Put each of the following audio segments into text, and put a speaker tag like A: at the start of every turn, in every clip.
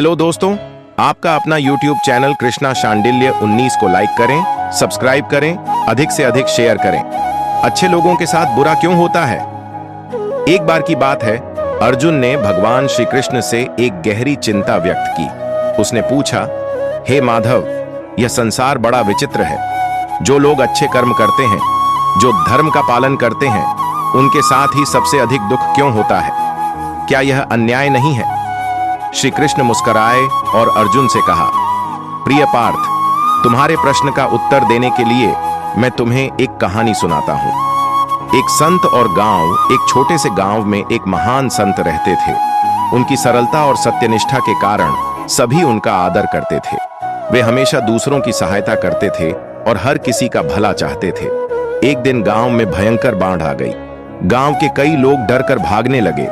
A: Hello दोस्तों, आपका अपना YouTube चैनल कृष्णा शांडिल्य 19 को लाइक करें, सब्सक्राइब करें, अधिक से अधिक शेयर करें। अच्छे लोगों के साथ बुरा क्यों होता है? एक बार की बात है, अर्जुन ने भगवान श्री कृष्ण से एक गहरी चिंता व्यक्त की। उसने पूछा, हे माधव, यह संसार बड़ा विचित्र है। जो लोग अच्छे कर्म करते हैं, जो धर्म का पालन करते हैं, उनके साथ ही सबसे अधिक दुख क्यों होता है? क्या यह अन्याय नहीं है? श्री कृष्ण मुस्कुराए और अर्जुन से कहा, प्रिय पार्थ, तुम्हारे प्रश्न का उत्तर देने के लिए मैं तुम्हें एक कहानी सुनाता हूं। एक संत और गांव, एक छोटे से गांव में एक महान संत रहते थे। उनकी सरलता और सत्यनिष्ठा के कारण सभी उनका आदर करते थे। वे हमेशा दूसरों की सहायता करते थे और हर किसी का भला चाहते थे। एक दिन गांव में भयंकर बाढ़ आ गई। गांव के कई लोग डरकर भागने लगे।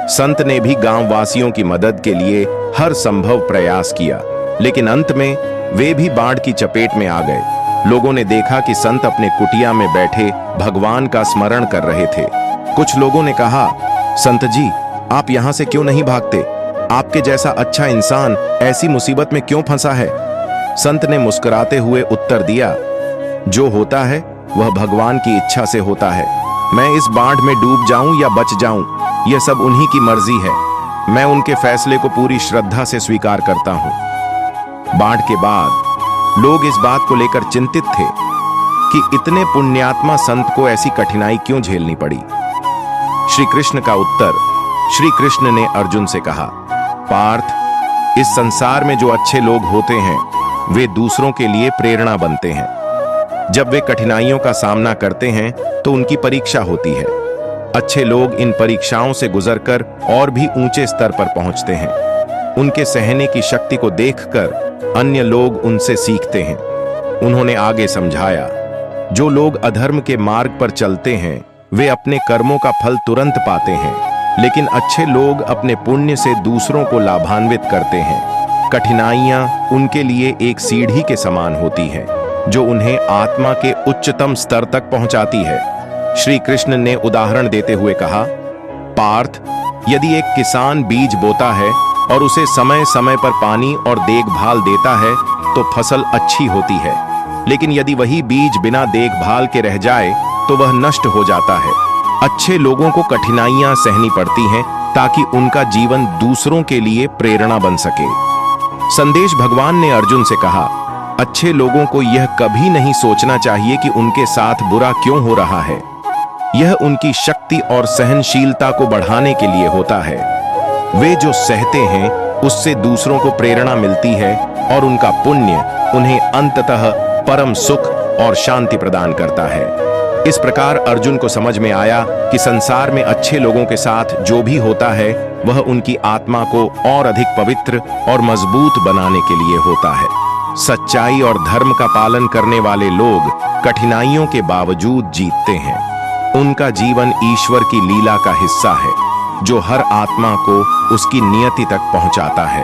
A: संत ने भी गांव वासियों की मदद के लिए हर संभव प्रयास किया, लेकिन अंत में वे भी बाढ़ की चपेट में आ गए। लोगों ने देखा कि संत अपने कुटिया में बैठे भगवान का स्मरण कर रहे थे। कुछ लोगों ने कहा, संत जी, आप यहां से क्यों नहीं भागते? आपके जैसा अच्छा इंसान ऐसी मुसीबत में क्यों फंसा है? संत ने मुस्कुराते हुए उत्तर दिया, जो होता है वह भगवान की इच्छा से होता है। मैं इस बाढ़ में डूब जाऊं या बच जाऊं, यह सब उन्हीं की मर्जी है। मैं उनके फैसले को पूरी श्रद्धा से स्वीकार करता हूं। बाढ़ के बाद लोग इस बात को लेकर चिंतित थे कि इतने पुण्यात्मा संत को ऐसी कठिनाई क्यों झेलनी पड़ी। श्री कृष्ण का उत्तर। श्री कृष्ण ने अर्जुन से कहा, पार्थ, इस संसार में जो अच्छे लोग होते हैं वे दूसरों के लिए प्रेरणा बनते हैं। जब वे कठिनाइयों का सामना करते हैं तो उनकी परीक्षा होती है। अच्छे लोग इन परीक्षाओं से गुजरकर और भी ऊंचे स्तर पर पहुंचते हैं। उनके सहने की शक्ति को देखकर अन्य लोग उनसे सीखते हैं। उन्होंने आगे समझाया, जो लोग अधर्म के मार्ग पर चलते हैं वे अपने कर्मों का फल तुरंत पाते हैं, लेकिन अच्छे लोग अपने पुण्य से दूसरों को लाभान्वित करते हैं। कठिनाइयां उनके लिए एक सीढ़ी के समान होती हैं, जो उन्हें आत्मा के उच्चतम स्तर तक पहुंचाती है। श्री कृष्ण ने उदाहरण देते हुए कहा, पार्थ, यदि एक किसान बीज बोता है और उसे समय समय पर पानी और देखभाल देता है तो फसल अच्छी होती है, लेकिन यदि वही बीज बिना देखभाल के रह जाए तो वह नष्ट हो जाता है। अच्छे लोगों को कठिनाइयां सहनी पड़ती हैं ताकि उनका जीवन दूसरों के लिए प्रेरणा बन सके। संदेश भगवान ने अर्जुन से कहा, अच्छे लोगों को यह कभी नहीं सोचना चाहिए कि उनके साथ बुरा क्यों हो रहा है। यह उनकी शक्ति और सहनशीलता को बढ़ाने के लिए होता है। वे जो सहते हैं उससे दूसरों को प्रेरणा मिलती है और उनका पुण्य उन्हें अंततः परम सुख और शांति प्रदान करता है। इस प्रकार अर्जुन को समझ में आया कि संसार में अच्छे लोगों के साथ जो भी होता है वह उनकी आत्मा को और अधिक पवित्र और मजबूत बनाने के लिए होता है। सच्चाई और धर्म का पालन करने वाले लोग कठिनाइयों के बावजूद जीतते हैं। उनका जीवन ईश्वर की लीला का हिस्सा है, जो हर आत्मा को उसकी नियति तक पहुंचाता है।